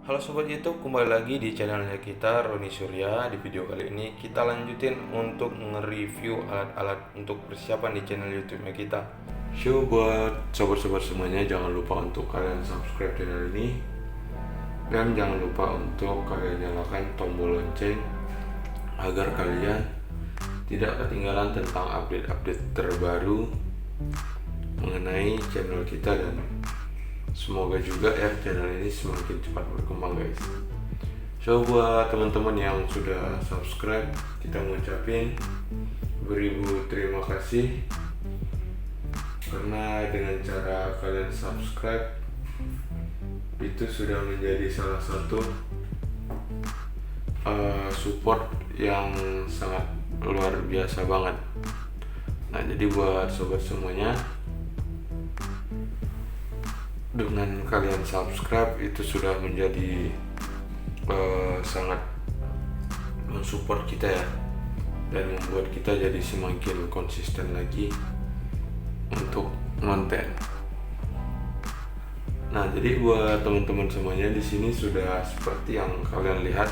Halo Sobat YouTube, kembali lagi di channelnya kita, Roni Surya. Di video kali ini kita lanjutin untuk nge-review alat-alat untuk persiapan di channel YouTube-nya kita. So buat sobat-sobat semuanya, jangan lupa untuk kalian subscribe channel ini. Dan jangan lupa untuk kalian nyalakan tombol lonceng agar kalian tidak ketinggalan tentang update-update terbaru mengenai channel kita, dan semoga juga ya channel ini semakin cepat berkembang guys. So buat teman-teman yang sudah subscribe, kita ngucapin beribu terima kasih, karena dengan cara kalian subscribe itu sudah menjadi salah satu support yang sangat luar biasa banget. Nah jadi buat sobat semuanya, dengan kalian subscribe itu sudah menjadi sangat mensupport kita ya, dan membuat kita jadi semakin konsisten lagi untuk konten. Nah jadi buat teman-teman semuanya, di sini sudah seperti yang kalian lihat,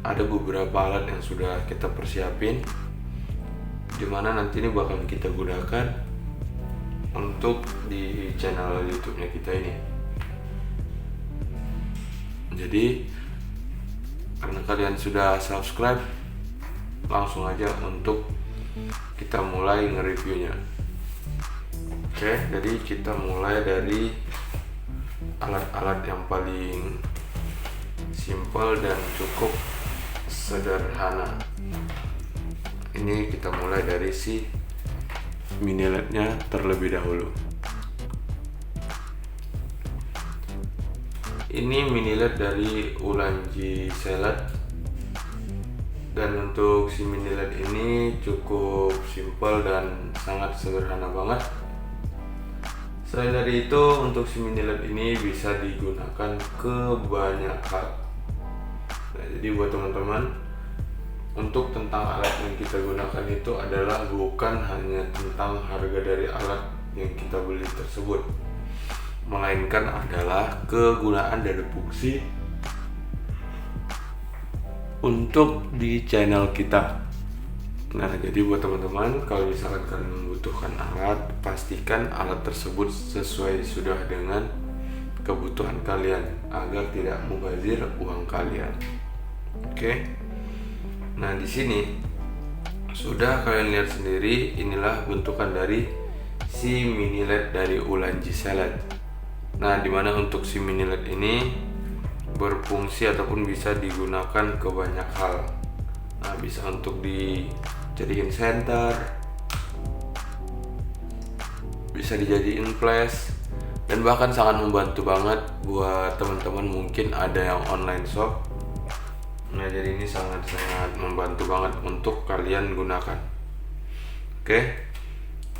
ada beberapa alat yang sudah kita persiapin, dimana nanti ini bakal kita gunakan untuk di channel YouTube-nya kita ini. Jadi karena kalian sudah subscribe, langsung aja untuk kita mulai nge-reviewnya. Oke, jadi kita mulai dari alat-alat yang paling simple dan cukup sederhana. Ini kita mulai dari si mini LED-nya terlebih dahulu. Ini mini LED dari Ulanzi Select, dan untuk si mini LED ini cukup simple dan sangat sederhana banget. Selain dari itu, untuk si mini LED ini bisa digunakan ke banyak hal. Nah, jadi buat teman-teman, untuk tentang alat yang kita gunakan itu adalah bukan hanya tentang harga dari alat yang kita beli tersebut, melainkan adalah kegunaan dan fungsi untuk di channel kita. Nah jadi buat teman-teman, kalau misalkan kalian membutuhkan alat, pastikan alat tersebut sesuai sudah dengan kebutuhan kalian agar tidak mubazir uang kalian. Oke. Nah di sini sudah kalian lihat sendiri, inilah bentukan dari si mini LED dari Ulanzi Select. Nah dimana untuk si mini LED ini berfungsi ataupun bisa digunakan ke banyak hal. Nah bisa untuk dijadiin center, bisa dijadiin flash, dan bahkan sangat membantu banget buat teman-teman mungkin ada yang online shop. Nah jadi ini sangat-sangat membantu banget untuk kalian gunakan. Oke.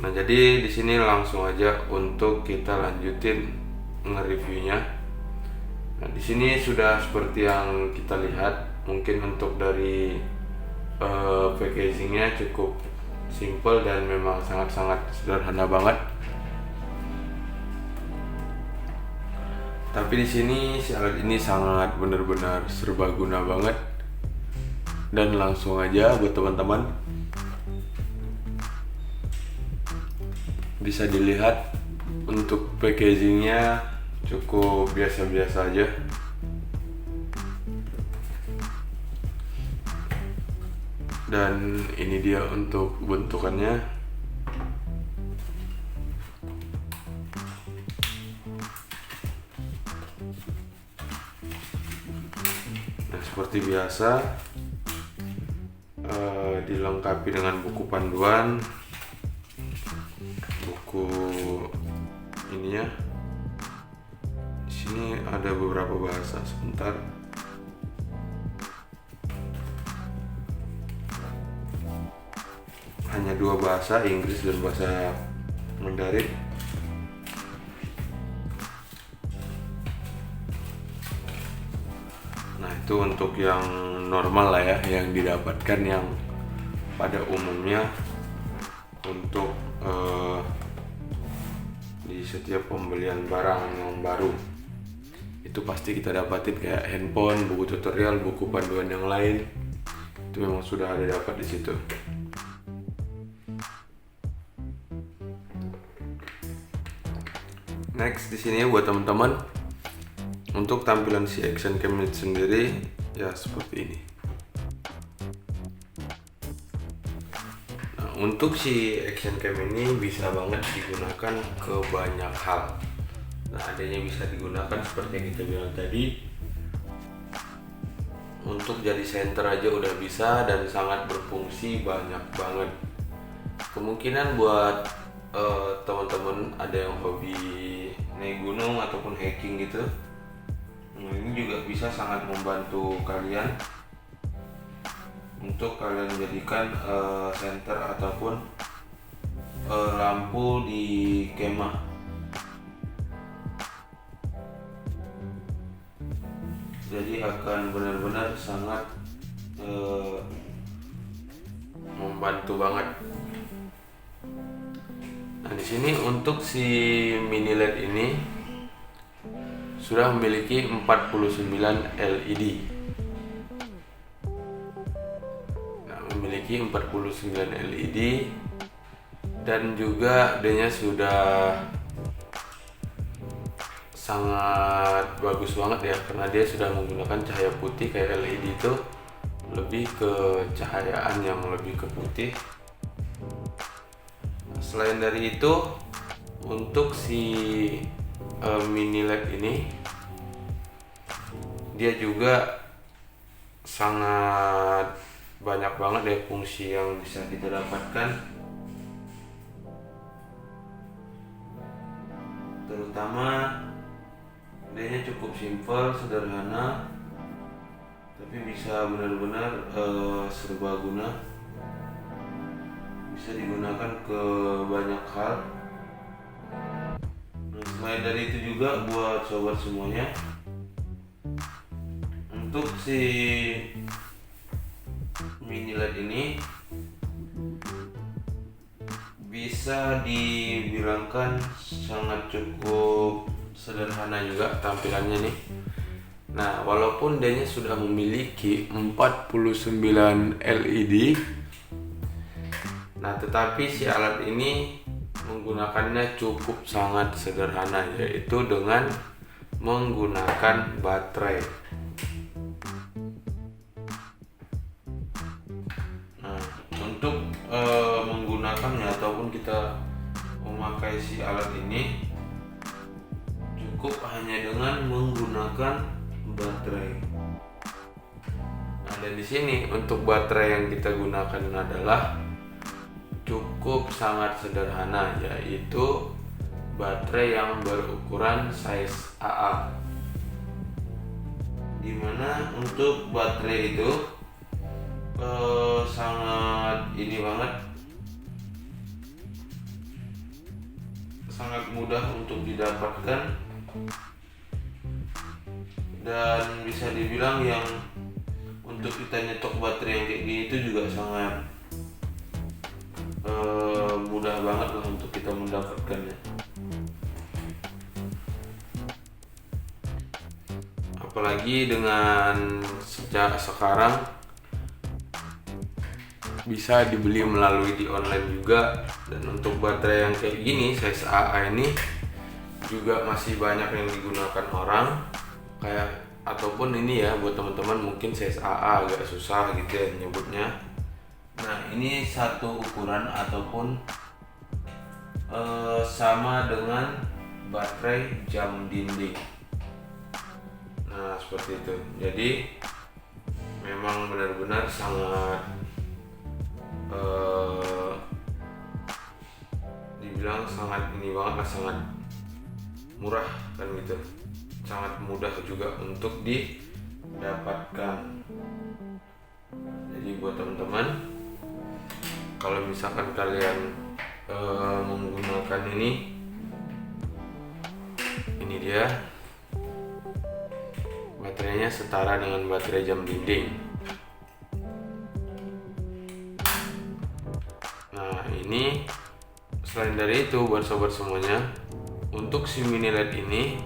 Nah jadi di sini langsung aja untuk kita lanjutin nge-reviewnya. Nah di sini sudah seperti yang kita lihat, mungkin untuk dari packagingnya cukup simple dan memang sangat-sangat sederhana banget. Tapi di sini si alat ini sangat benar-benar serbaguna banget. Dan langsung aja buat teman-teman, bisa dilihat untuk packagingnya cukup biasa-biasa aja. Dan ini dia untuk bentukannya. Seperti biasa, dilengkapi dengan buku panduan, buku ininya. Di sini ada beberapa bahasa, sebentar. Hanya 2 bahasa, Inggris dan bahasa Mandarin. Nah itu untuk yang normal lah ya, yang didapatkan yang pada umumnya untuk di setiap pembelian barang yang baru. itu pasti kita dapatin kayak handphone, buku tutorial, buku panduan yang lain. Itu memang sudah ada dapat di situ. Next di sini buat teman-teman, untuk tampilan si action cam sendiri ya seperti ini. Nah, untuk si action cam ini bisa banget digunakan ke banyak hal. Nah, adanya bisa digunakan seperti yang kita bilang tadi, untuk jadi center aja udah bisa dan sangat berfungsi banyak banget. Kemungkinan buat teman-teman ada yang hobi naik gunung ataupun hiking gitu, ini juga bisa sangat membantu kalian untuk kalian jadikan center ataupun lampu di kemah. Jadi akan benar-benar sangat membantu banget. Nah, di sini untuk si mini LED ini sudah memiliki 49 LED. Nah, memiliki 49 LED dan juga adanya sudah sangat bagus banget ya, karena dia sudah menggunakan cahaya putih. Kayak LED itu lebih ke cahayaan yang lebih ke putih. Selain dari itu, untuk si mini LED ini dia juga sangat banyak banget ya fungsi yang bisa kita dapatkan, terutama dia cukup simpel, sederhana, tapi bisa benar-benar serbaguna, bisa digunakan ke banyak hal. Nah, selain dari itu juga buat sobat semuanya, untuk si mini LED ini bisa dibilangkan sangat cukup sederhana juga tampilannya nih. Nah, walaupun dia sudah memiliki 49 LED, nah tetapi si alat ini menggunakannya cukup sangat sederhana, yaitu dengan menggunakan baterai. Nah, untuk menggunakannya ataupun kita memakai si alat ini cukup hanya dengan menggunakan baterai. Nah, dan di sini untuk baterai yang kita gunakan adalah cukup sangat sederhana, yaitu baterai yang berukuran size AA. Dimana untuk baterai itu sangat ini banget, sangat mudah untuk didapatkan, dan bisa dibilang yang untuk kita nyetok baterai yang kayak gini itu juga sangat mudah banget lah untuk kita mendapatkannya. Apalagi dengan sejak sekarang bisa dibeli melalui di online juga. Dan untuk baterai yang kayak gini size AA ini juga masih banyak yang digunakan orang, kayak ataupun ini ya buat teman-teman mungkin size AA agak susah gitu ya nyebutnya. Nah, ini satu ukuran ataupun sama dengan baterai jam dinding. Nah, seperti itu. Jadi memang benar-benar sangat dibilang sangat ini banget lah, sangat murah kan gitu, sangat mudah juga untuk didapatkan. Jadi buat teman-teman, kalau misalkan kalian menggunakan ini dia baterainya setara dengan baterai jam dinding. Nah, ini selain dari itu buat sobat semuanya, untuk si mini LED ini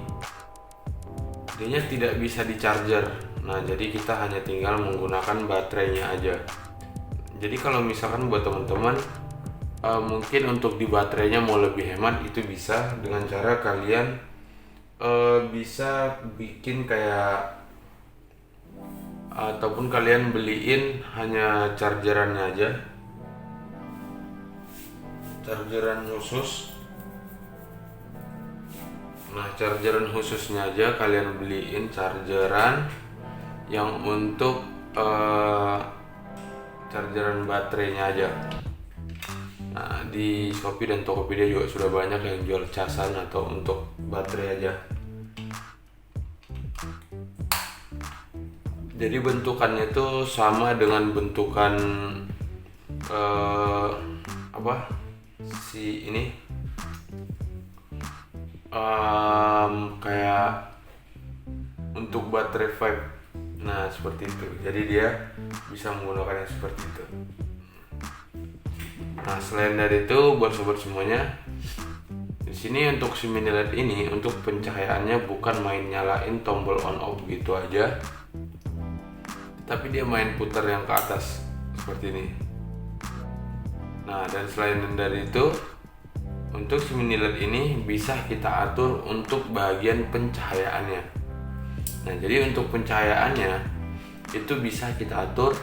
Dia tidak bisa di charger. Nah, jadi kita hanya tinggal menggunakan baterainya aja. Jadi kalau misalkan buat teman-teman mungkin untuk di baterainya mau lebih hemat, itu bisa dengan cara kalian bisa bikin kayak, ataupun kalian beliin hanya chargerannya aja, chargeran khusus. Nah, chargeran khususnya aja kalian beliin, chargeran yang untuk chargeran baterainya aja. Nah, di Shopee dan Tokopedia juga sudah banyak yang jual casan atau untuk baterai aja. Jadi bentukannya itu sama dengan bentukan si ini, kayak untuk baterai vape. Nah, seperti itu. Jadi dia bisa menggunakannya seperti itu. Nah, selain dari itu, buat sobat semuanya, di sini untuk si mini LED ini, untuk pencahayaannya bukan main nyalain tombol on off gitu aja, tapi dia main putar yang ke atas seperti ini. Nah, dan selain dari itu, untuk si mini LED ini bisa kita atur untuk bagian pencahayaannya. Nah, jadi untuk pencahayaannya itu bisa kita atur,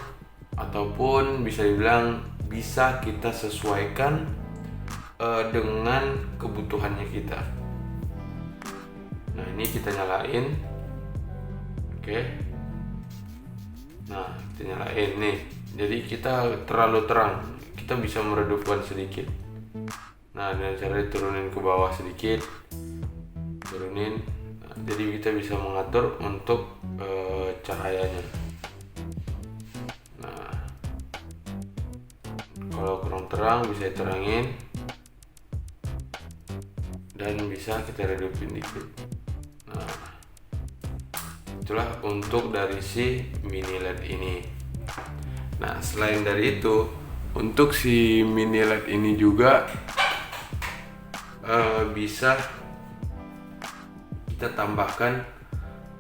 ataupun bisa dibilang bisa kita sesuaikan dengan kebutuhannya kita. Nah, ini kita nyalain. Oke. Nah, kita nyalain nih. Jadi kita terlalu terang, kita bisa meredupkan sedikit. Nah, dengan cara diturunin ke bawah sedikit, turunin. Nah, jadi kita bisa mengatur untuk cahayanya. Nah, kalau kurang terang bisa terangin, dan bisa kita redupin dikit. Nah, itulah untuk dari si mini LED ini. Nah, selain dari itu, untuk si mini LED ini juga bisa kita tambahkan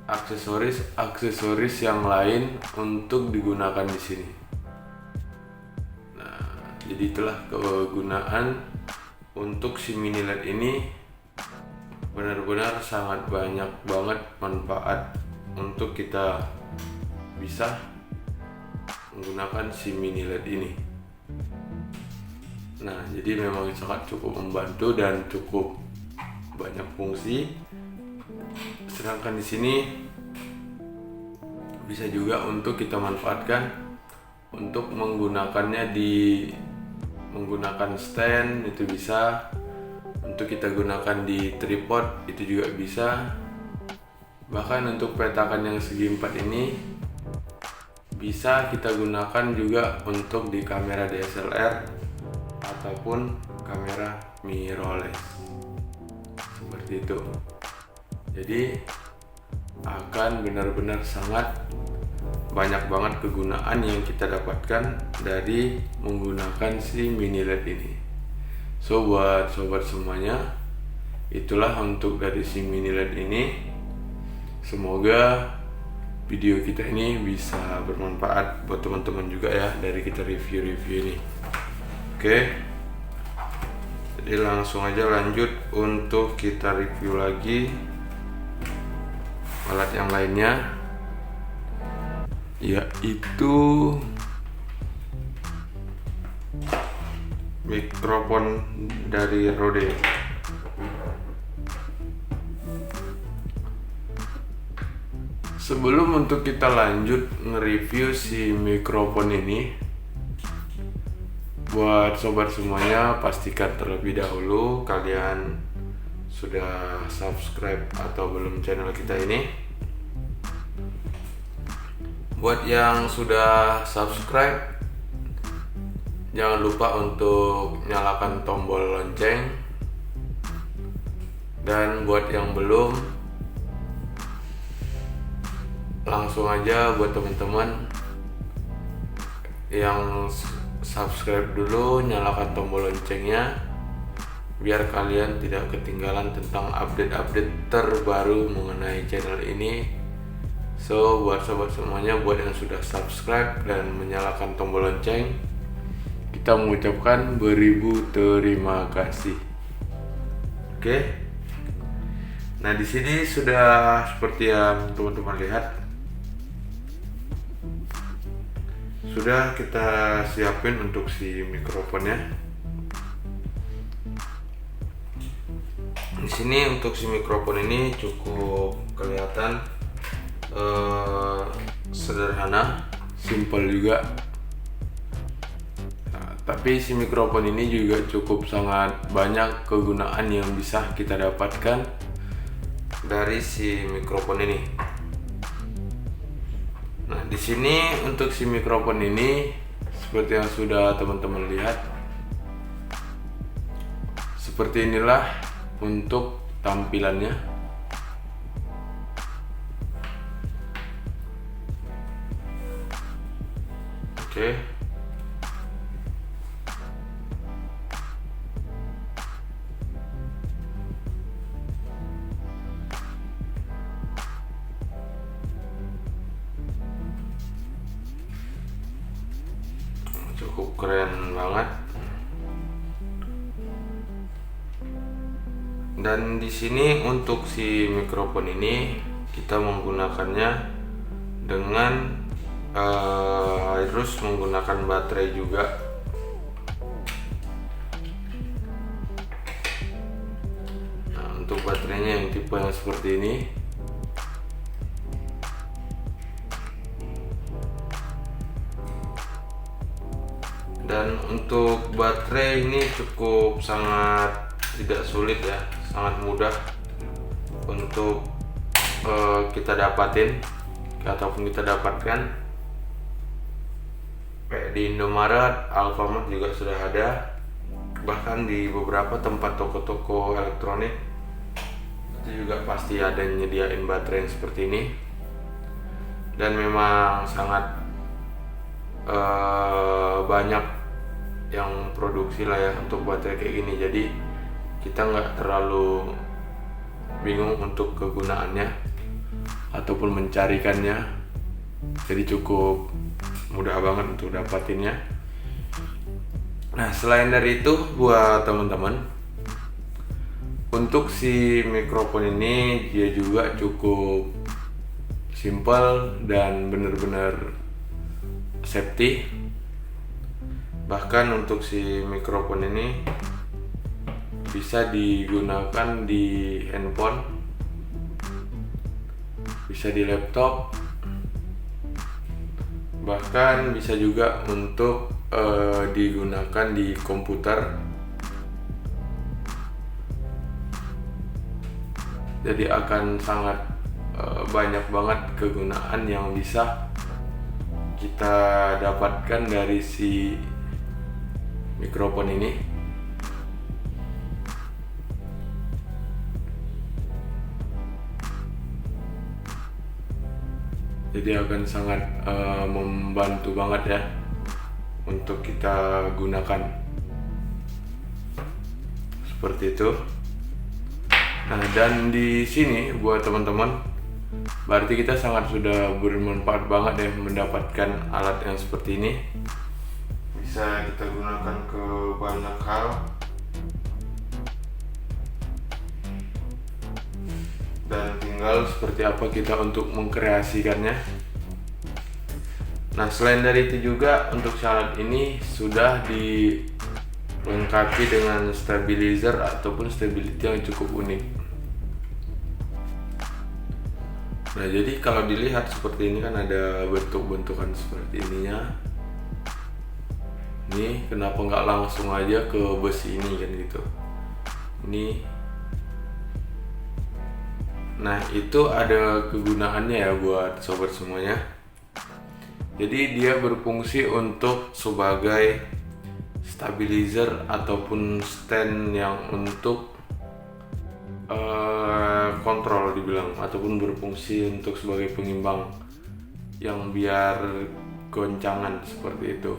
aksesoris yang lain untuk digunakan di sini. Nah, jadi itulah kegunaan untuk si mini LED ini. Benar-benar sangat banyak banget manfaat untuk kita bisa menggunakan si mini LED ini. Nah, jadi memang sangat cukup membantu dan cukup banyak fungsi. Sedangkan di sini bisa juga untuk kita manfaatkan untuk menggunakannya menggunakan stand, itu bisa. Untuk kita gunakan di tripod itu juga bisa. Bahkan untuk petakan yang segi 4 ini bisa kita gunakan juga untuk di kamera DSLR ataupun kamera mirrorless seperti itu. Jadi akan benar-benar sangat banyak banget kegunaan yang kita dapatkan dari menggunakan si mini LED ini. So, buat sobat semuanya, itulah untuk dari si mini LED ini. Semoga video kita ini bisa bermanfaat buat teman-teman juga ya, dari kita review-review ini. Oke, jadi langsung aja lanjut untuk kita review lagi alat yang lainnya, yaitu mikrofon dari Rode. Sebelum untuk kita lanjut nge-review si mikrofon ini, buat sobat semuanya, pastikan terlebih dahulu kalian sudah subscribe atau belum channel kita ini. Buat yang sudah subscribe, jangan lupa untuk nyalakan tombol lonceng. Dan buat yang belum, langsung aja buat teman-teman yang subscribe dulu, nyalakan tombol loncengnya, biar kalian tidak ketinggalan tentang update-update terbaru mengenai channel ini. So buat sobat semuanya, buat yang sudah subscribe dan menyalakan tombol lonceng, kita mengucapkan beribu terima kasih. Oke. Nah, di sini sudah seperti yang teman-teman lihat, sudah kita siapin untuk si mikrofonnya. Di sini untuk si mikrofon ini cukup kelihatan sederhana, simple juga. Nah, tapi si mikrofon ini juga cukup sangat banyak kegunaan yang bisa kita dapatkan dari si mikrofon ini. Nah, di sini untuk si mikrofon ini seperti yang sudah teman-teman lihat, seperti inilah untuk tampilannya. Oke. Cukup keren banget. Dan di sini untuk si mikrofon ini kita menggunakannya dengan terus menggunakan baterai juga. Nah, untuk baterainya yang tipe yang seperti ini. Dan untuk baterai ini cukup sangat tidak sulit ya, sangat mudah untuk kita dapatin ataupun kita dapatkan. Kayak di Indomaret, Alfamart juga sudah ada, bahkan di beberapa tempat toko-toko elektronik itu juga pasti ada yang nyediain baterai yang seperti ini. Dan memang sangat banyak yang produksi lah ya untuk baterai kayak gini, jadi kita nggak terlalu bingung untuk kegunaannya ataupun mencarikannya, jadi cukup mudah banget untuk dapatinnya. Nah, selain dari itu buat teman-teman, untuk si mikrofon ini dia juga cukup simple dan benar-benar safety. Bahkan untuk si mikrofon ini bisa digunakan di handphone, bisa di laptop, bahkan bisa juga untuk digunakan di komputer. Jadi akan sangat banyak banget kegunaan yang bisa kita dapatkan dari si mikrofon ini. Jadi akan sangat membantu banget ya untuk kita gunakan seperti itu. Nah, dan di sini buat teman-teman, berarti kita sangat sudah bermanfaat banget ya mendapatkan alat yang seperti ini. Bisa kita gunakan ke banyak hal. Dan tinggal seperti apa kita untuk mengkreasikannya. Nah, selain dari itu juga untuk alat ini sudah dilengkapi dengan stabilizer ataupun stability yang cukup unik. Nah, jadi kalau dilihat seperti ini kan ada bentuk-bentukan seperti ininya. Ini kenapa nggak langsung aja ke besi ini kan gitu. Ini. Nah, itu ada kegunaannya ya buat sobat semuanya. Jadi dia berfungsi untuk sebagai stabilizer ataupun stand yang untuk kontrol dibilang, ataupun berfungsi untuk sebagai pengimbang yang biar goncangan seperti itu.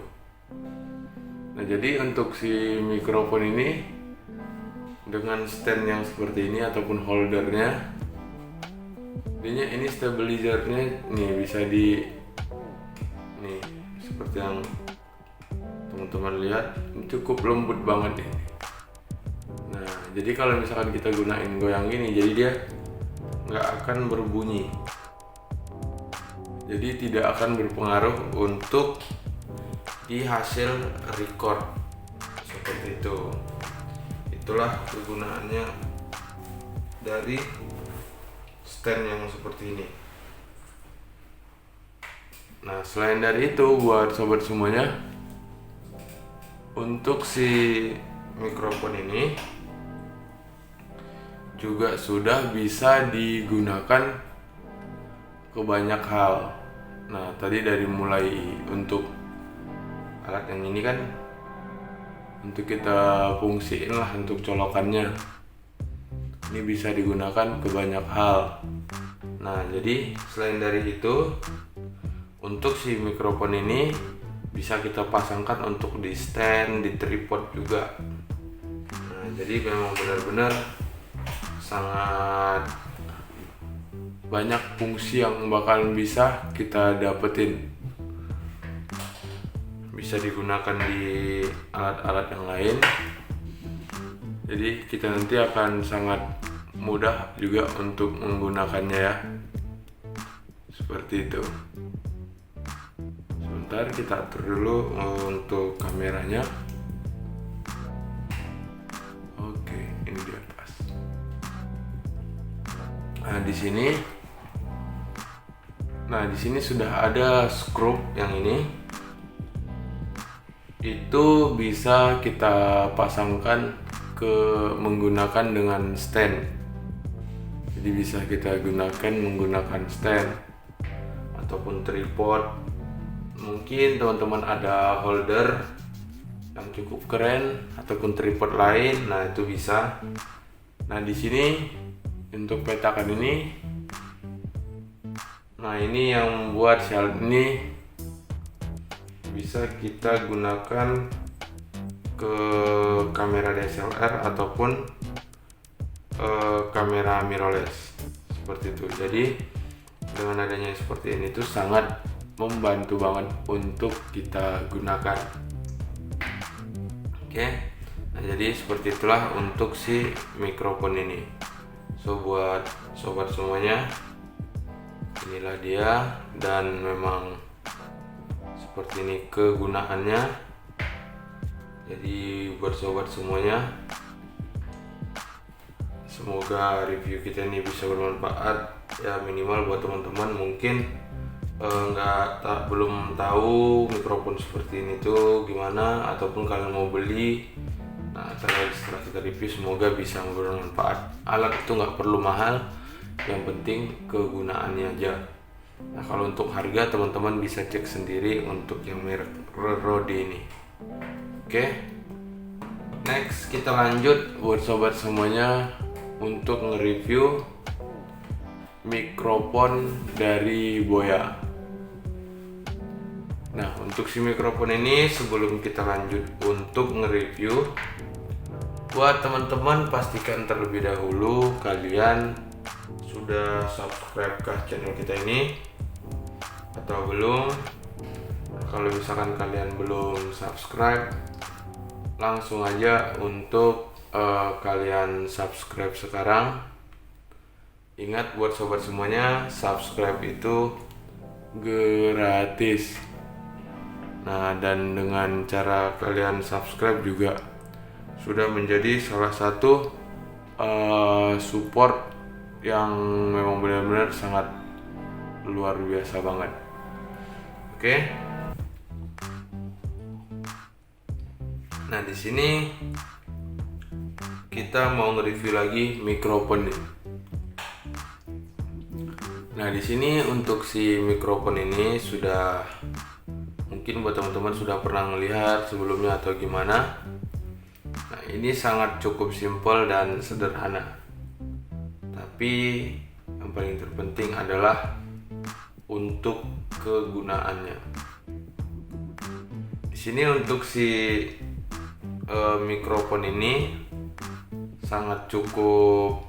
Nah, jadi untuk si mikrofon ini dengan stand yang seperti ini ataupun holdernya. Ini stabilizernya nih bisa nih seperti yang teman-teman lihat, cukup lembut banget ini. Nah, jadi kalau misalkan kita gunain goyang gini, jadi dia nggak akan berbunyi, jadi tidak akan berpengaruh untuk di hasil record seperti itu. Itulah kegunaannya dari stand yang seperti ini. Nah, selain dari itu, buat sobat semuanya, untuk si mikrofon ini juga sudah bisa digunakan ke banyak hal. Nah, tadi dari mulai untuk alat yang ini kan untuk kita fungsiin lah untuk colokannya. Ini bisa digunakan ke banyak hal. Nah, jadi selain dari itu, untuk si mikrofon ini bisa kita pasangkan untuk di stand, di tripod juga. Nah, jadi memang benar-benar sangat banyak fungsi yang bakalan bisa kita dapetin. Bisa digunakan di alat-alat yang lain. Jadi kita nanti akan sangat mudah juga untuk menggunakannya ya. Seperti itu. Sebentar kita atur dulu untuk kameranya. Oke, ini di atas. Nah, di sini sudah ada skrup yang ini. Itu bisa kita pasangkan menggunakan dengan stand. Jadi bisa kita gunakan menggunakan stand ataupun tripod. Mungkin teman-teman ada holder yang cukup keren ataupun tripod lain, nah itu bisa. Nah, di sini untuk petakan ini, nah ini yang buat shell ini bisa kita gunakan ke kamera DSLR ataupun kamera mirrorless seperti itu. Jadi dengan adanya seperti ini tuh sangat membantu banget untuk kita gunakan. Oke, nah jadi seperti itulah untuk si mikrofon ini. So buat sobat semuanya, inilah dia, dan memang seperti ini kegunaannya. Jadi buat sobat semuanya, semoga review kita ini bisa bermanfaat ya, minimal buat teman-teman mungkin belum tahu mikrofon seperti ini tuh gimana, ataupun kalian mau beli. Nah, setelah kita review semoga bisa bermanfaat. Alat itu nggak perlu mahal, yang penting kegunaannya aja. Nah, kalau untuk harga teman-teman bisa cek sendiri untuk yang merek Rode ini. Oke, next kita lanjut buat sobat semuanya untuk nge-review mikrofon dari Boya. Nah, untuk si mikrofon ini sebelum kita lanjut untuk nge-review, buat teman-teman pastikan terlebih dahulu kalian sudah subscribe ke channel kita ini atau belum. Nah, kalau misalkan kalian belum subscribe, langsung aja untuk kalian subscribe sekarang. Ingat buat sobat semuanya, subscribe itu gratis. Nah, dan dengan cara kalian subscribe juga sudah menjadi salah satu support yang memang benar-benar sangat luar biasa banget. Oke. Nah, di sini kita mau nge-review lagi mikrofon ini. Nah, di sini untuk si mikrofon ini sudah mungkin buat teman-teman sudah pernah melihat sebelumnya atau gimana. Nah, ini sangat cukup simpel dan sederhana. Tapi yang paling terpenting adalah untuk kegunaannya. Di sini untuk si mikrofon ini sangat cukup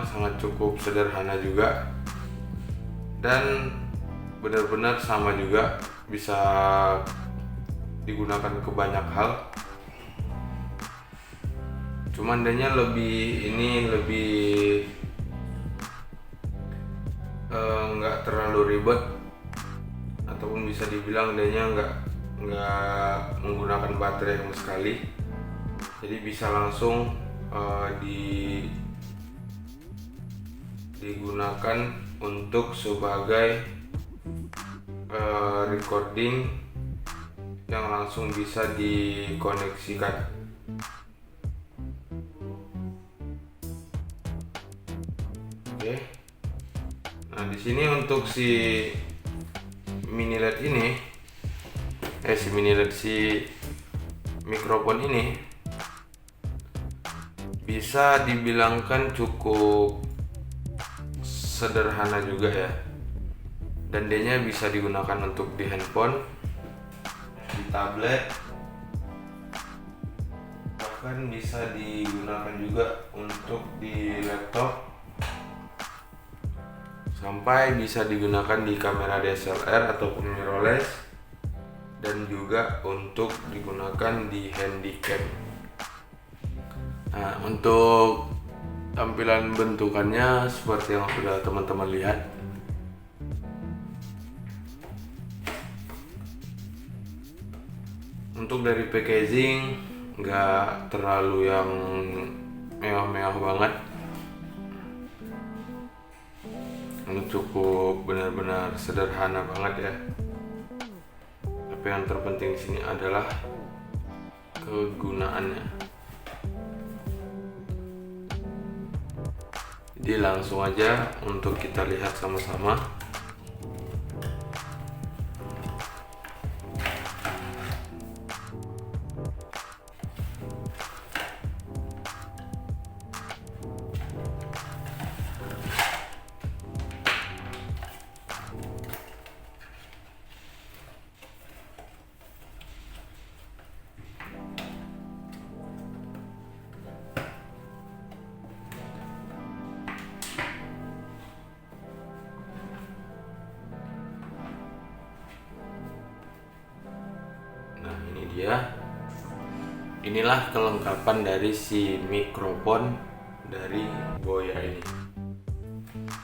sangat cukup sederhana juga, dan benar-benar sama juga, bisa digunakan ke banyak hal. Cuman adanya lebih nggak terlalu ribet, ataupun bisa dibilang adanya nggak menggunakan baterai sama sekali. Jadi bisa langsung digunakan untuk sebagai recording yang langsung bisa dikoneksikan. Oke. Nah, di sini untuk si mini LED ini, si mikrofon ini bisa dibilangkan cukup sederhana juga ya, dan dia bisa digunakan untuk di handphone, di tablet, bahkan bisa digunakan juga untuk di laptop, sampai bisa digunakan di kamera DSLR ataupun mirrorless, dan juga untuk digunakan di handycam. Nah, untuk tampilan bentukannya seperti yang sudah teman-teman lihat. Untuk dari packaging nggak terlalu yang mewah-mewah banget, cukup benar-benar sederhana banget ya. Tapi yang terpenting di sini adalah kegunaannya. Jadi langsung aja untuk kita lihat sama-sama. Inilah kelengkapan dari si mikrofon dari Boya ini.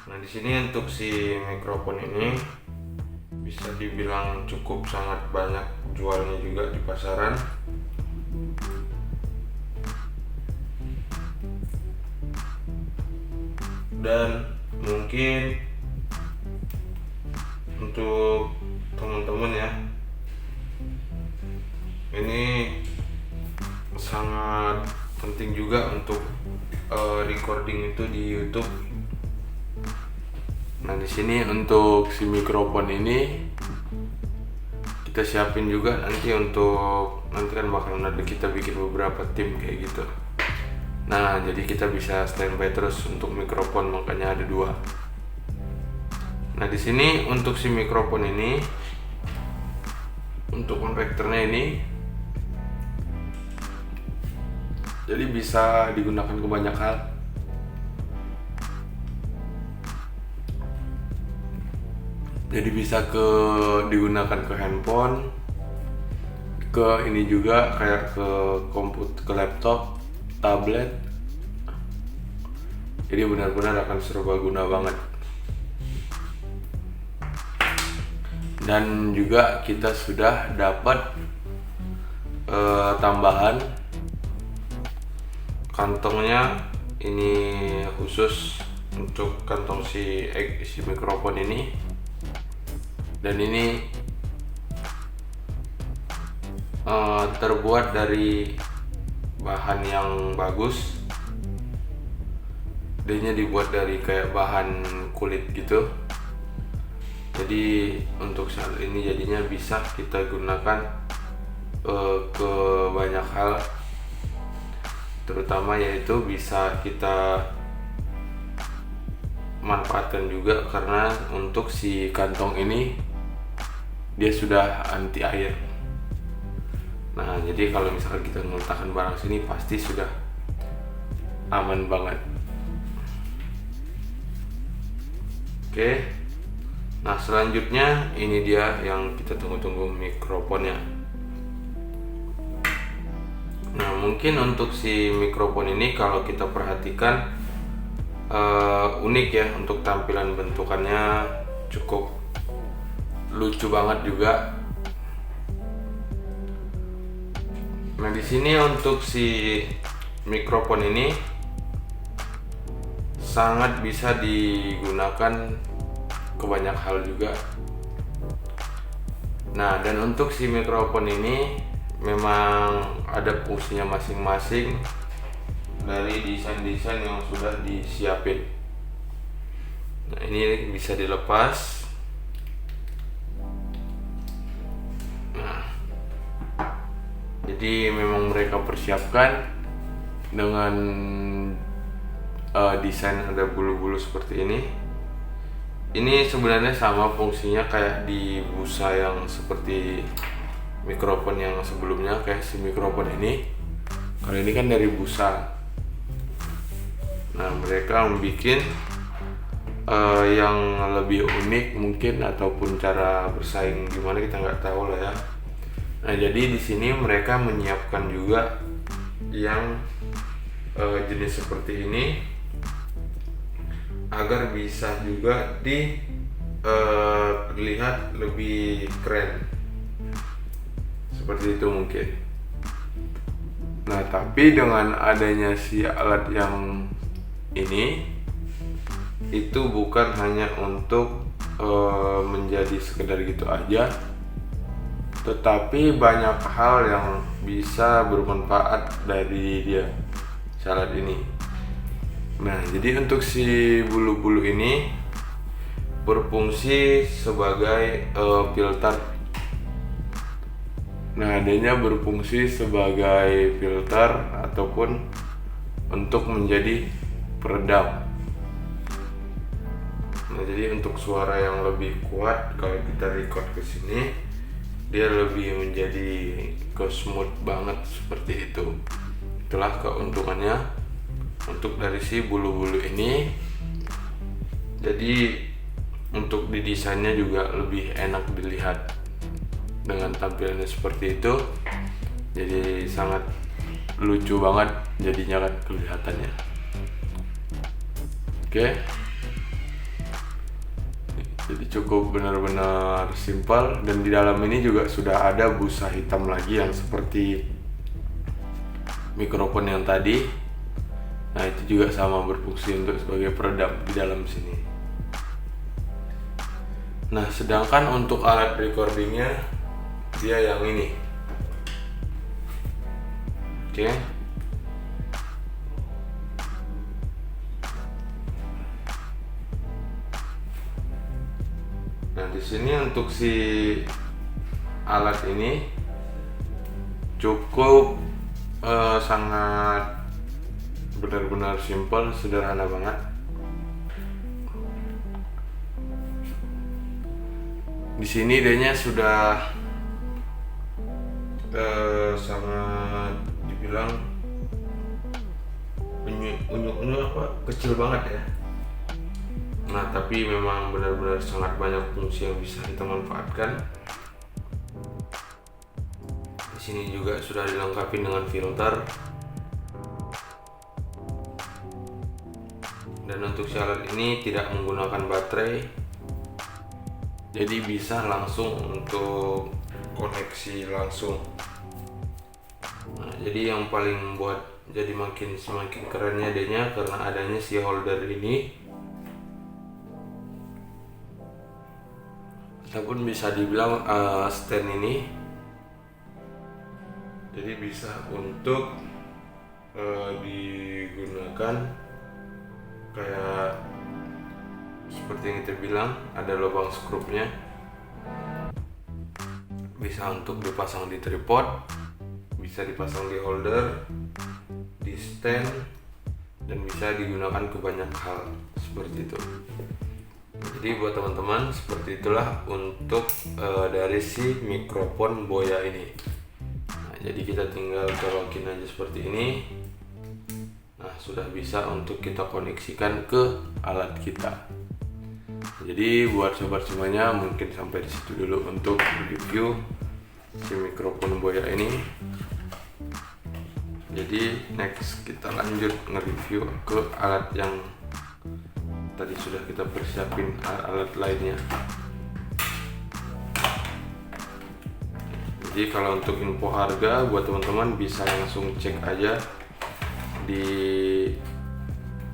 Nah, di sini untuk si mikrofon ini bisa dibilang cukup sangat banyak jualnya juga di pasaran. Dan mungkin untuk teman-teman ya, ini sangat penting juga untuk recording itu di YouTube. Nah, di sini untuk si mikrofon ini kita siapin juga nanti kan bakalan ada kita bikin beberapa tim kayak gitu. Nah, jadi kita bisa standby terus untuk mikrofon, makanya ada 2. Nah, di sini untuk si mikrofon ini, untuk konvektornya ini, jadi bisa digunakan ke banyak hal. Jadi bisa digunakan ke handphone, ke ini juga kayak ke komputer, ke laptop, tablet. Jadi benar-benar akan serbaguna banget. Dan juga kita sudah dapat tambahan kantongnya. Ini khusus untuk kantong si mikrofon ini, dan ini terbuat dari bahan yang bagus. Dia dibuat dari kayak bahan kulit gitu. Jadi untuk saat ini jadinya bisa kita gunakan ke banyak hal, terutama yaitu bisa kita manfaatkan juga karena untuk si kantong ini dia sudah anti air. Nah, jadi kalau misalkan kita meletakkan barang sini pasti sudah aman banget. Oke. Nah, selanjutnya ini dia yang kita tunggu-tunggu, mikrofonnya. Nah, mungkin untuk si mikrofon ini kalau kita perhatikan unik ya, untuk tampilan bentukannya cukup lucu banget juga. Nah, di sini untuk si mikrofon ini sangat bisa digunakan ke banyak hal juga. Nah, dan untuk si mikrofon ini memang ada fungsinya masing-masing dari desain-desain yang sudah disiapin. Nah, ini bisa dilepas. Jadi memang mereka persiapkan dengan desain ada bulu-bulu seperti ini. Ini sebenarnya sama fungsinya kayak di busa yang seperti mikrofon yang sebelumnya, kayak si mikrofon ini. Kalau ini kan dari busa. Nah, mereka membuat yang lebih unik mungkin, ataupun cara bersaing gimana kita nggak tahu lah ya. Nah, jadi di sini mereka menyiapkan juga yang jenis seperti ini agar bisa juga dilihat lebih keren, seperti itu mungkin. Nah, tapi dengan adanya si alat yang ini, itu bukan hanya untuk menjadi sekedar gitu aja, tetapi banyak hal yang bisa bermanfaat dari dia alat ini. Nah, jadi untuk si bulu-bulu ini berfungsi sebagai filter. Nah, adanya berfungsi sebagai filter ataupun untuk menjadi peredam. Nah, jadi untuk suara yang lebih kuat kalau kita record ke sini, dia lebih menjadi ke smooth banget seperti itu. Itulah keuntungannya untuk dari si bulu-bulu ini. Jadi untuk didesainnya juga lebih enak dilihat dengan tampilannya seperti itu. Jadi sangat lucu banget jadinya kan kelihatannya. Oke. Jadi cukup benar-benar simpel, dan di dalam ini juga sudah ada busa hitam lagi yang seperti mikrofon yang tadi. Nah, itu juga sama berfungsi untuk sebagai peredam di dalam sini. Nah, sedangkan untuk alat recordingnya dia yang ini. Oke. Nah, di sini untuk si alat ini cukup sangat benar-benar simpel, sederhana banget. Di sini dia sudah sangat dibilang unyu apa kecil banget ya. Nah, tapi memang benar-benar sangat banyak fungsi yang bisa kita manfaatkan. Di sini juga sudah dilengkapi dengan filter. Dan untuk si alat ini tidak menggunakan baterai, jadi bisa langsung untuk koneksi langsung. Nah, jadi yang paling membuat jadi semakin kerennya adanya karena adanya si holder ini, ataupun bisa dibilang stand ini. Jadi bisa untuk digunakan kayak seperti yang kita bilang, ada lubang skrupnya, bisa untuk dipasang di tripod, bisa dipasang di holder, di stand, dan bisa digunakan ke banyak hal seperti itu. Jadi buat teman-teman, seperti itulah untuk dari si mikrofon Boya ini. Nah, jadi kita tinggal colokin aja seperti ini. Nah, sudah bisa untuk kita koneksikan ke alat kita. Jadi buat sobat semuanya, mungkin sampai di situ dulu untuk review si mikrofon Boya ini. Jadi next kita lanjut nge-review ke alat yang tadi sudah kita persiapin, alat lainnya. Jadi kalau untuk info harga buat teman-teman bisa langsung cek aja di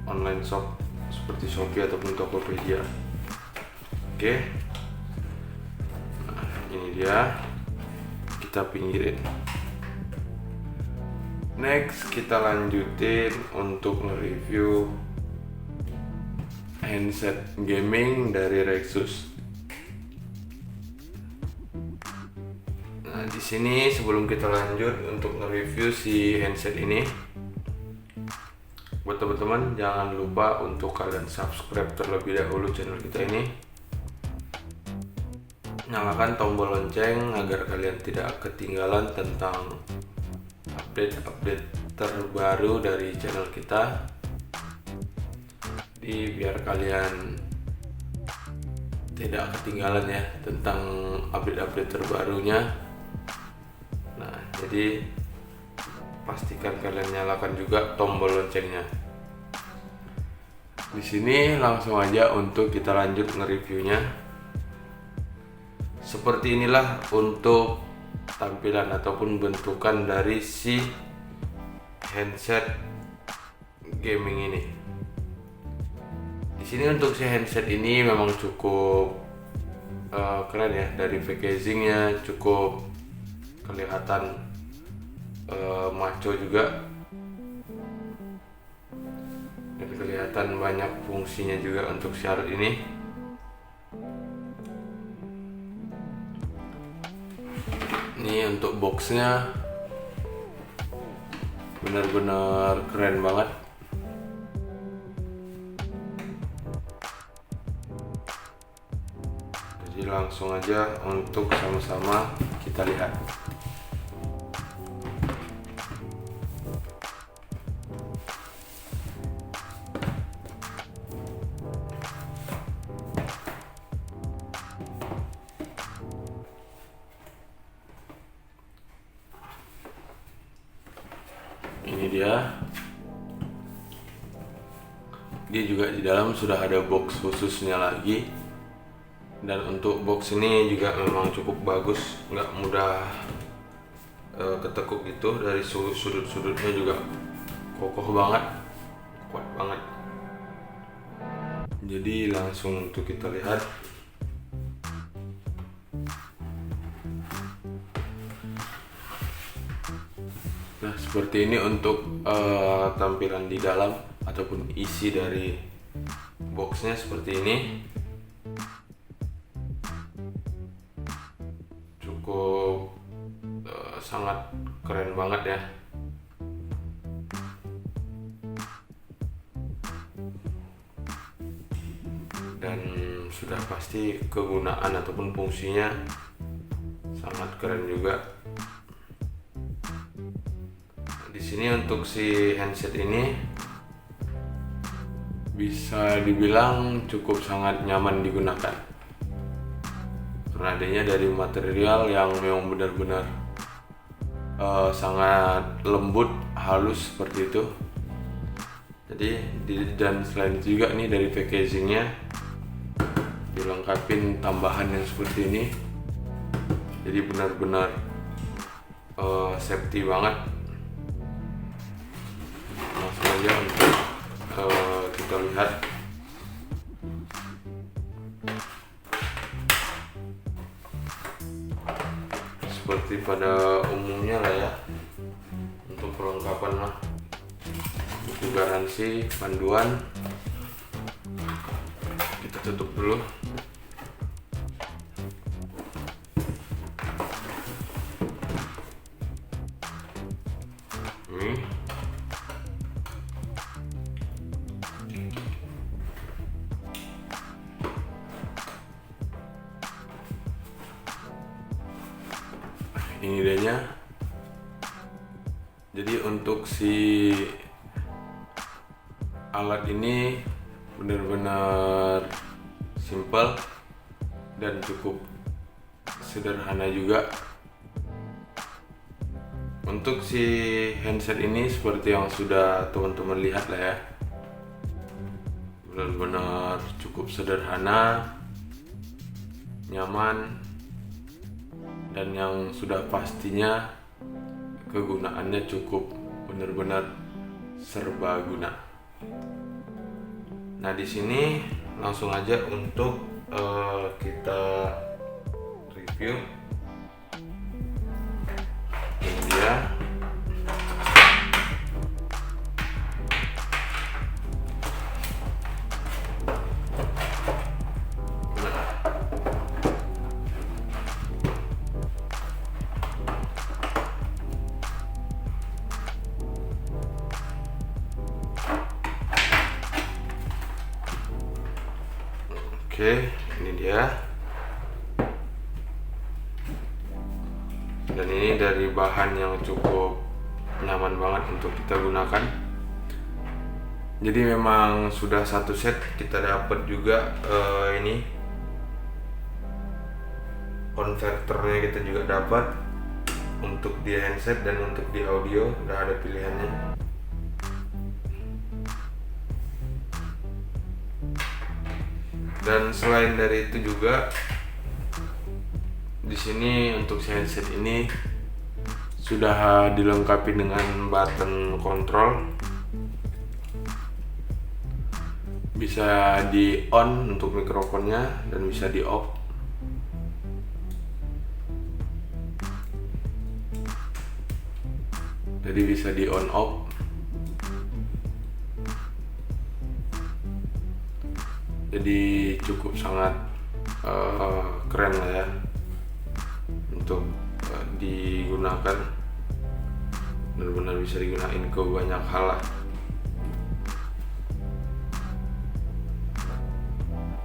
online shop seperti Shopee ataupun Tokopedia. Oke. Nah, ini dia. Kita pinggirin. Next kita lanjutin untuk nge-review handset gaming dari Rexus. Nah, di sini sebelum kita lanjut untuk nge-review si handset ini, buat teman-teman jangan lupa untuk kalian subscribe terlebih dahulu channel kita ini. Nyalakan tombol lonceng agar kalian tidak ketinggalan tentang update-update terbaru dari channel kita. Jadi biar kalian tidak ketinggalan ya tentang update-update terbarunya. Nah, jadi pastikan kalian nyalakan juga tombol loncengnya. Di sini langsung aja untuk kita lanjut nge-reviewnya. Seperti inilah untuk tampilan ataupun bentukan dari si handset gaming ini. Di sini untuk si handset ini memang cukup keren ya, dari packagingnya cukup kelihatan maco juga, dan kelihatan banyak fungsinya juga untuk si alat ini. Ini untuk boxnya benar-benar keren banget. Jadi langsung aja untuk sama-sama kita lihat. Ini dia juga di dalam sudah ada box khususnya lagi, dan untuk box ini juga memang cukup bagus, nggak mudah ketekuk gitu. Dari sudut-sudutnya juga kokoh banget, kuat banget. Jadi langsung untuk kita lihat. Nah, seperti ini untuk tampilan di dalam ataupun isi dari boxnya seperti ini. Cukup sangat keren banget ya. Dan sudah pasti kegunaan ataupun fungsinya sangat keren juga. Di sini untuk si handset ini bisa dibilang cukup sangat nyaman digunakan, karena adanya dari material yang memang benar-benar sangat lembut, halus seperti itu. Jadi dan selain itu juga nih dari packagingnya dilengkapin tambahan yang seperti ini. Jadi benar-benar safety banget. Langsung aja untuk kita lihat. Seperti pada umumnya lah ya, untuk perlengkapan lah, buku garansi, panduan. Kita tutup dulu. Ini dianya. Jadi untuk si alat ini benar-benar simple dan cukup sederhana juga. Untuk si handset ini seperti yang sudah teman-teman lihat lah ya, benar-benar cukup sederhana, nyaman, dan yang sudah pastinya kegunaannya cukup benar-benar serbaguna. Nah, di sini langsung aja untuk kita review. Ini dia. Oke, ini dia. Dan ini dari bahan yang cukup nyaman banget untuk kita gunakan. Jadi memang sudah satu set kita dapat juga ini konverternya, kita juga dapat untuk di handset dan untuk di audio udah ada pilihannya. Dan selain dari itu juga di sini untuk handset ini sudah dilengkapi dengan button control, bisa di on untuk mikrofonnya dan bisa di off. Jadi bisa di on off. Jadi cukup sangat keren lah ya untuk digunakan, benar-benar bisa digunakan ke banyak hal lah.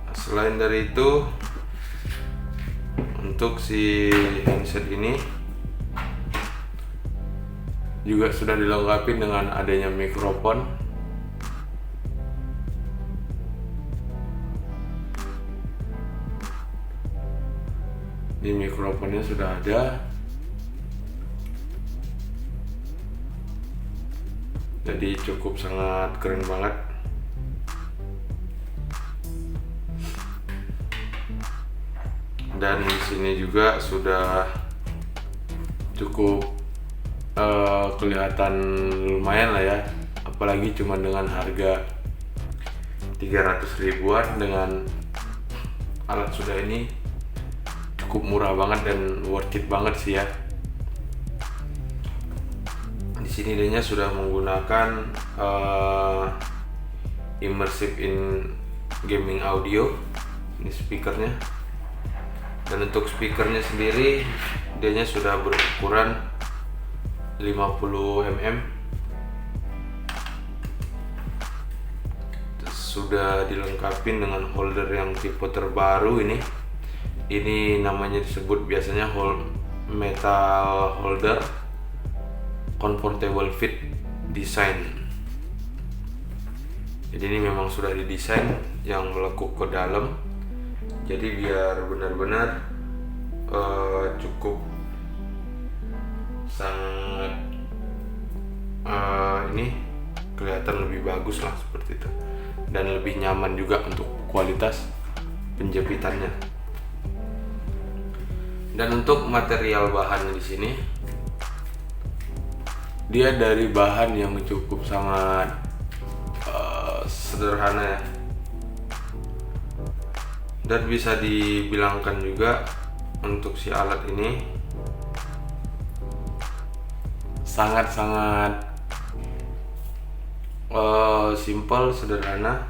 Nah, selain dari itu untuk si handset ini juga sudah dilengkapi dengan adanya mikrofon. Ini mikrofonnya sudah ada, jadi cukup sangat keren banget. Dan di sini juga sudah cukup kelihatan lumayan lah ya, apalagi cuma dengan harga 300 ribuan dengan alat sudah ini cukup murah banget dan worth it banget sih ya. Di sini dia sudah menggunakan immersive in gaming audio, ini speakernya. Dan untuk speakernya sendiri dia sudah berukuran 50 mm, sudah dilengkapi dengan holder yang tipe terbaru ini. Ini namanya disebut biasanya metal holder comfortable fit design. Jadi ini memang sudah didesain yang melekuk ke dalam, jadi biar benar-benar cukup sangat ini kelihatan lebih bagus lah seperti itu, dan lebih nyaman juga untuk kualitas penjepitannya. Dan untuk material bahannya di sini, dia dari bahan yang cukup sangat sederhana ya, dan bisa dibilangkan juga untuk si alat ini sangat-sangat simple, sederhana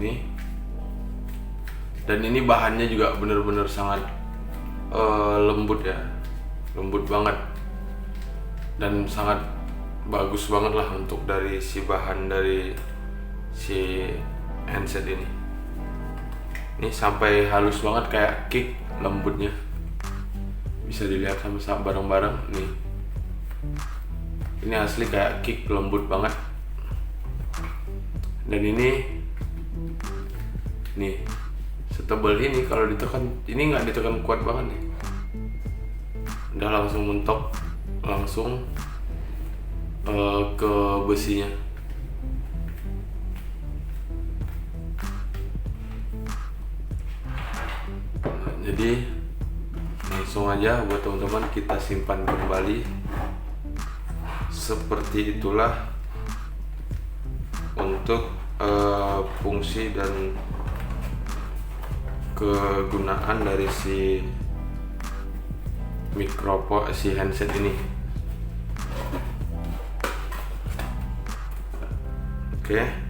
nih. Dan ini bahannya juga benar-benar sangat lembut ya, lembut banget, dan sangat bagus banget lah untuk dari si bahan dari si handset ini. Ini sampai halus banget kayak kick lembutnya, bisa dilihat sama bareng-bareng nih. Ini asli kayak kick, lembut banget. Dan ini nih setebal ini, kalau ditekan ini nggak ditekan kuat banget nih, udah langsung mentok langsung ke besinya. Jadi langsung aja buat teman-teman kita simpan kembali. Seperti itulah untuk fungsi dan kegunaan dari si mikrofon, si handset ini. Oke.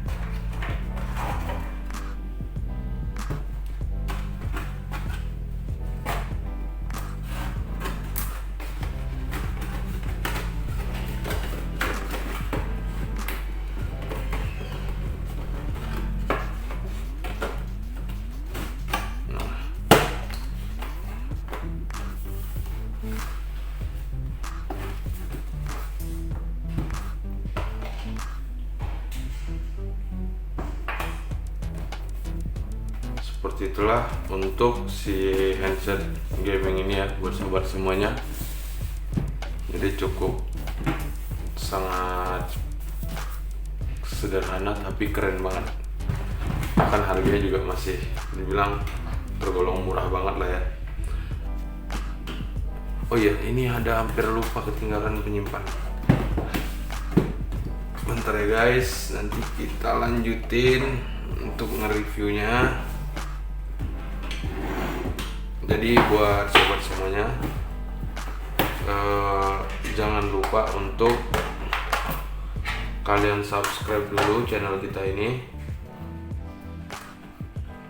Seperti itulah untuk si handset gaming ini ya buat sobat semuanya. Jadi cukup sangat sederhana tapi keren banget. Bahkan harganya juga masih dibilang tergolong murah banget lah ya. Oh iya, ini ada hampir lupa ketinggalan penyimpan. Bentar ya guys, nanti kita lanjutin untuk nge-reviewnya. Jadi buat sobat semuanya, jangan lupa untuk kalian subscribe dulu channel kita ini.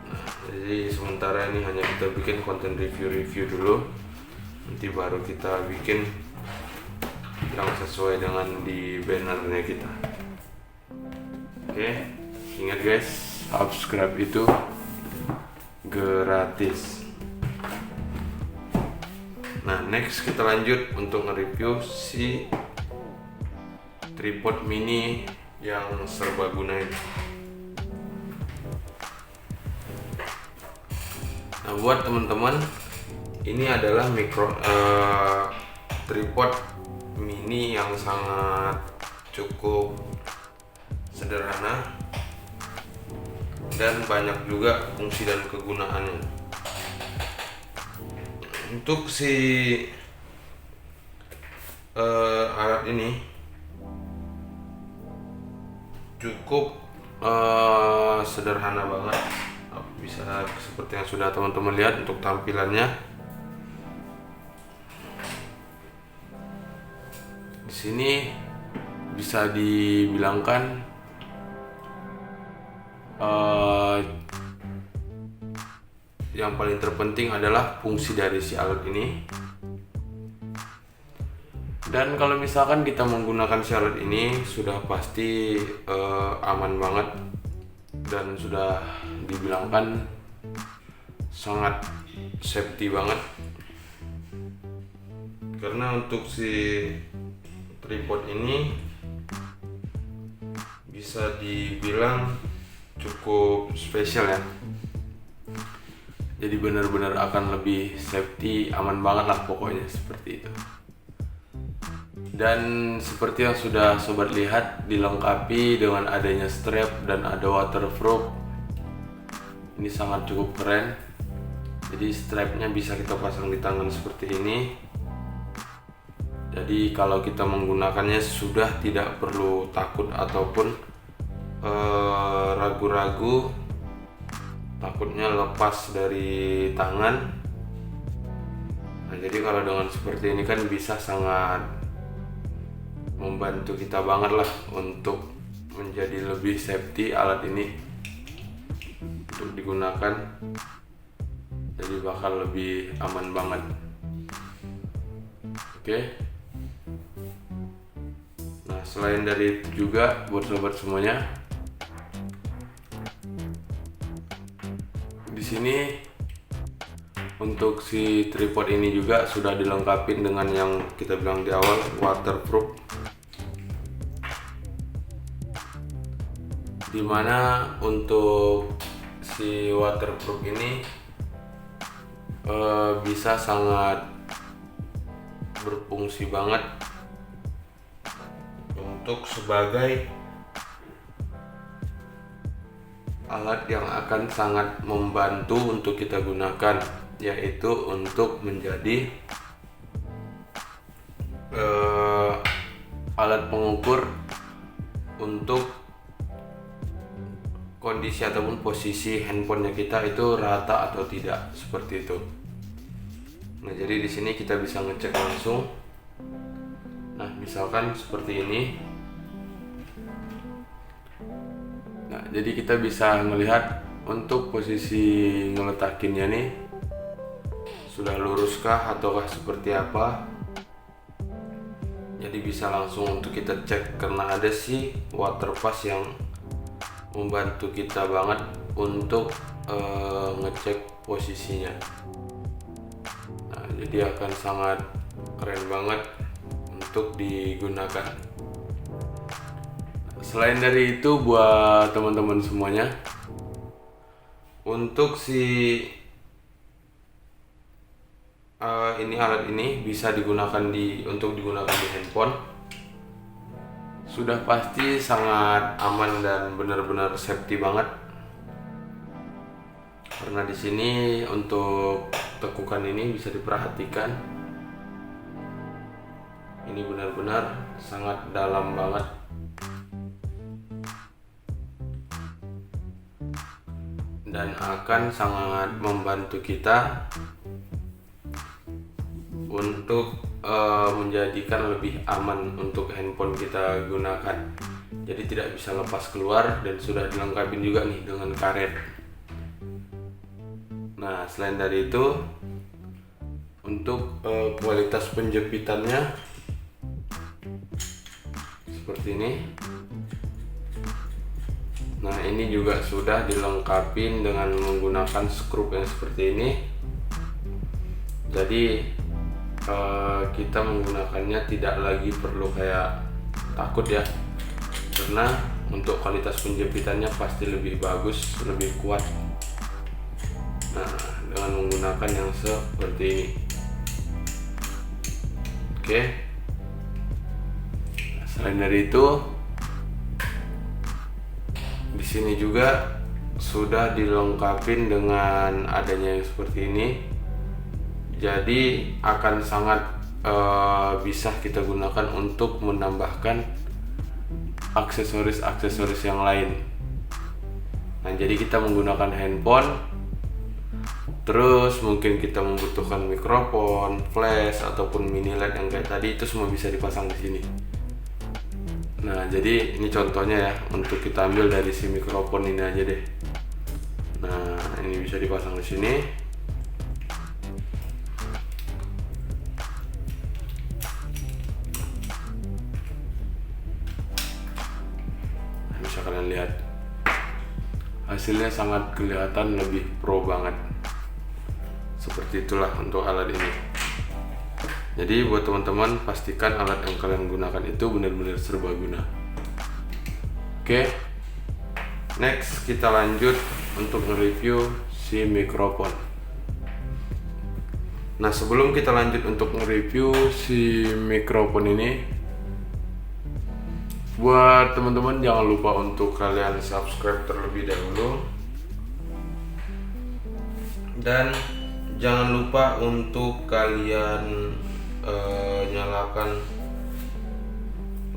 Nah, jadi sementara ini hanya kita bikin konten review dulu, nanti baru kita bikin yang sesuai dengan di bannernya kita. Oke, ingat guys, subscribe itu gratis. Nah, next kita lanjut untuk nge-review si tripod mini yang serbaguna ini. Nah, buat teman-teman, ini adalah tripod mini yang sangat cukup sederhana dan banyak juga fungsi dan kegunaannya. Untuk si alat ini cukup sederhana banget, bisa seperti yang sudah teman-teman lihat untuk tampilannya. Di sini bisa dibilangkan yang paling terpenting adalah fungsi dari si alat ini. Dan kalau misalkan kita menggunakan si alat ini sudah pasti aman banget dan sudah dibilangkan sangat safety banget. Karena untuk si tripod ini bisa dibilang cukup spesial ya. Jadi benar-benar akan lebih safety, aman banget lah pokoknya, seperti itu. Dan seperti yang sudah sobat lihat, dilengkapi dengan adanya strap dan ada waterproof. Ini sangat cukup keren. Jadi strapnya bisa kita pasang di tangan seperti ini. Jadi kalau kita menggunakannya sudah tidak perlu takut ataupun ragu-ragu takutnya lepas dari tangan. Nah, jadi kalau dengan seperti ini kan bisa sangat membantu kita banget lah untuk menjadi lebih safety alat ini untuk digunakan. Jadi bakal lebih aman banget. Oke. Nah, selain dari itu juga buat sobat semuanya, di sini Untuk si tripod ini juga sudah dilengkapi dengan yang kita bilang di awal, waterproof, dimana untuk si waterproof ini bisa sangat berfungsi banget untuk sebagai alat yang akan sangat membantu untuk kita gunakan, yaitu untuk menjadi alat pengukur untuk kondisi ataupun posisi handphonenya kita itu rata atau tidak, seperti itu. Nah, jadi di sini kita bisa ngecek langsung. Nah, misalkan seperti ini. Nah, jadi kita bisa melihat untuk posisi ngeletakinnya nih sudah luruskah ataukah seperti apa. Jadi bisa langsung untuk kita cek, karena ada si waterpass yang membantu kita banget untuk ngecek posisinya. Nah, jadi akan sangat keren banget untuk digunakan. Selain dari itu, buat teman-teman semuanya, untuk si alat ini bisa digunakan untuk digunakan di handphone, sudah pasti sangat aman dan benar-benar safety banget. Karena di sini untuk tekukan ini bisa diperhatikan, ini benar-benar sangat dalam banget. Dan akan sangat membantu kita untuk menjadikan lebih aman untuk handphone kita gunakan. Jadi tidak bisa lepas keluar dan sudah dilengkapi juga nih dengan karet. Nah, selain dari itu, untuk kualitas penjepitannya seperti ini. Nah, ini juga sudah dilengkapi dengan menggunakan skrup yang seperti ini. Jadi kita menggunakannya tidak lagi perlu kayak takut ya, karena untuk kualitas penjepitannya pasti lebih bagus, lebih kuat. Nah, dengan menggunakan yang seperti ini. Oke. Selain dari itu, di sini juga sudah dilengkapi dengan adanya yang seperti ini. Jadi akan sangat bisa kita gunakan untuk menambahkan aksesoris-aksesoris yang lain. Nah, jadi kita menggunakan handphone, terus mungkin kita membutuhkan mikrofon, flash ataupun mini LED yang kayak tadi, itu semua bisa dipasang di sini. Nah, jadi ini contohnya ya, untuk kita ambil dari si mikrofon ini aja deh. Nah, ini bisa dipasang di sini. Nah, bisa kalian lihat, hasilnya sangat kelihatan lebih pro banget. Seperti itulah untuk alat ini. Jadi buat teman-teman, pastikan alat yang kalian gunakan itu benar-benar serbaguna. Oke, next kita lanjut untuk nge-review si mikrofon. Nah, sebelum kita lanjut untuk nge-review si mikrofon ini, buat teman-teman jangan lupa untuk kalian subscribe terlebih dahulu, dan jangan lupa untuk kalian nyalakan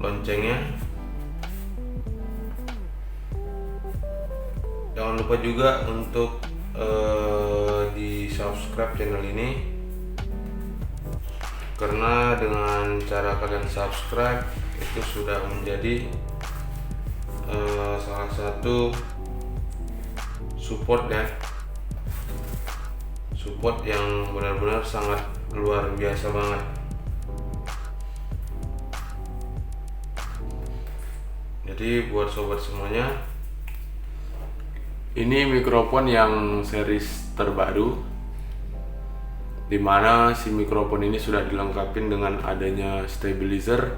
loncengnya. Jangan lupa juga untuk di subscribe channel ini, karena dengan cara kalian subscribe itu sudah menjadi salah satu support ya, support yang benar-benar sangat luar biasa banget. Jadi buat sobat semuanya, ini mikrofon yang series terbaru dimana si mikrofon ini sudah dilengkapi dengan adanya stabilizer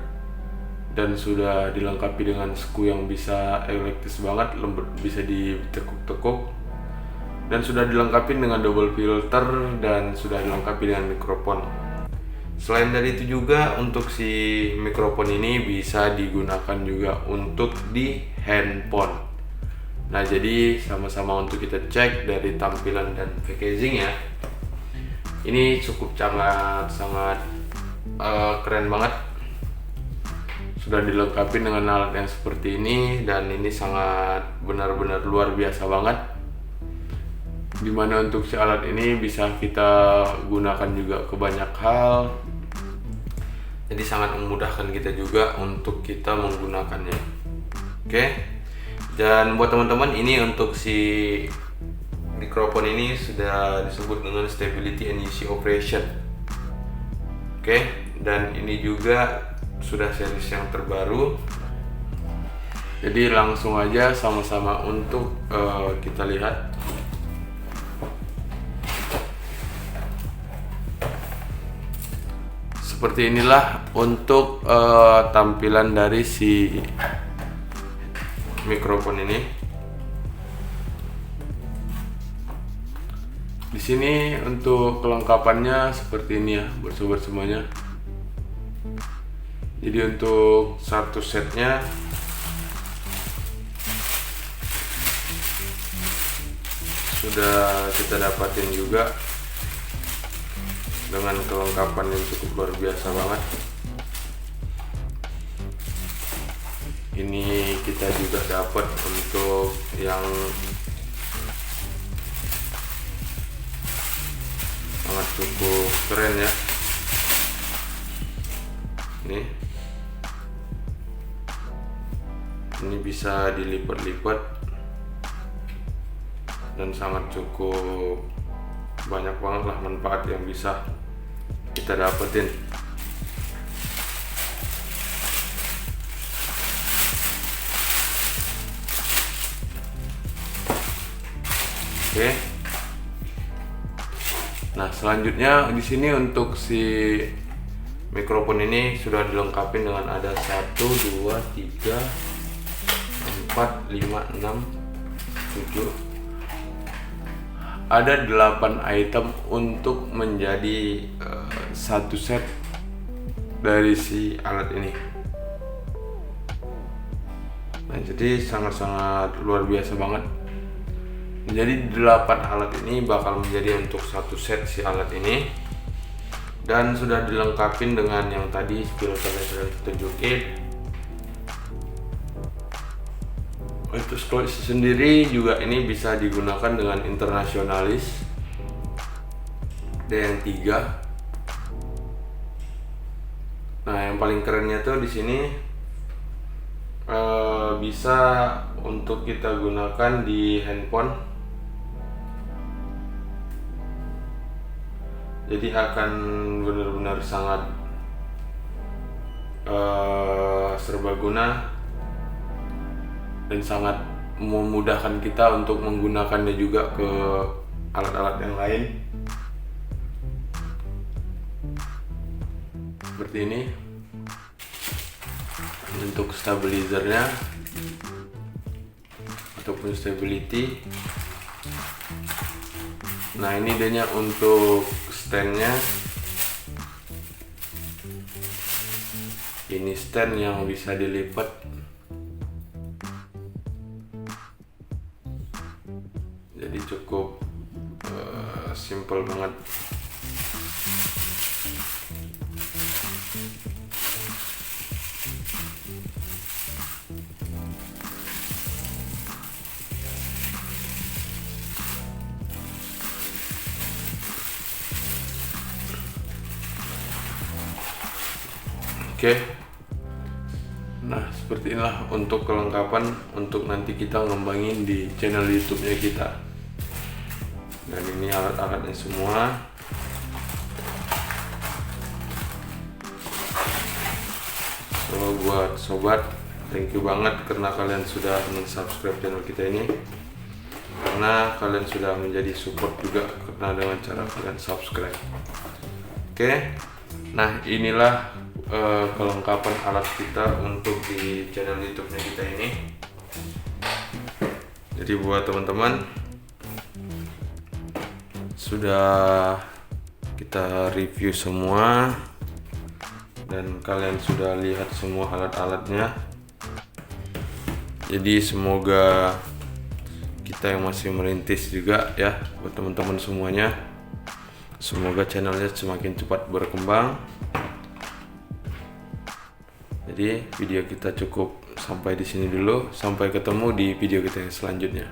dan sudah dilengkapi dengan skru yang bisa elektris banget, lembut, bisa ditekuk-tekuk, dan sudah dilengkapi dengan double filter dan sudah dilengkapi dengan mikrofon. Selain dari itu juga untuk si mikrofon ini bisa digunakan juga untuk di handphone. Nah, jadi sama-sama untuk kita cek dari tampilan dan packaging ya. Ini cukup sangat keren banget. Sudah dilengkapi dengan alat yang seperti ini, dan ini sangat benar-benar luar biasa banget. Dimana untuk si alat ini bisa kita gunakan juga ke banyak hal. Jadi sangat memudahkan kita juga untuk kita menggunakannya. Oke. Dan buat teman-teman, ini untuk si mikrofon ini sudah disebut dengan stability and easy operation. Oke, dan ini juga sudah series yang terbaru. Jadi langsung aja sama-sama untuk kita lihat. Seperti inilah untuk tampilan dari si mikrofon ini. Di sini untuk kelengkapannya seperti ini ya, buat sobat semuanya. Jadi untuk satu setnya sudah kita dapatin juga dengan kelengkapan yang cukup luar biasa banget. Ini kita juga dapat untuk yang sangat cukup keren ya. Ini bisa dilipat-lipat dan sangat cukup banyak banget lah manfaat yang bisa kita dapetin. Oke. Nah, selanjutnya di sini untuk si mikrofon ini sudah dilengkapi dengan ada 1, 2, 3, 4, 5, 6, 7. Ada 8 item untuk menjadi satu set dari si alat ini. Nah, jadi sangat-sangat luar biasa banget. Jadi 8 alat ini bakal menjadi untuk satu set si alat ini, dan sudah dilengkapi dengan yang tadi filternya sudah ditunjukin. Untuk skru sendiri juga ini bisa digunakan dengan internasionalis D3. Nah, yang paling kerennya tuh di sini bisa untuk kita gunakan di handphone. Jadi akan benar-benar sangat serbaguna dan sangat memudahkan kita untuk menggunakannya juga ke alat-alat yang lain. Seperti ini untuk stabilizernya ataupun stability. Nah, ini dia untuk standnya. Ini stand yang bisa dilipat. Jadi cukup simple banget. Oke. Nah, seperti inilah untuk kelengkapan untuk nanti kita ngembangin di channel YouTube-nya kita. Dan ini alat-alatnya semua. So, buat sobat, thank you banget karena kalian sudah men-subscribe channel kita ini. karena kalian sudah menjadi support juga karena dengan cara kalian subscribe. Oke, nah inilah kelengkapan alat kita untuk di channel YouTube-nya kita ini. Jadi buat teman-teman, sudah kita review semua dan kalian sudah lihat semua alat-alatnya. Jadi semoga kita yang masih merintis juga ya, buat teman-teman semuanya, semoga channelnya semakin cepat berkembang. Jadi video kita cukup sampai di sini dulu. Sampai ketemu di video kita yang selanjutnya.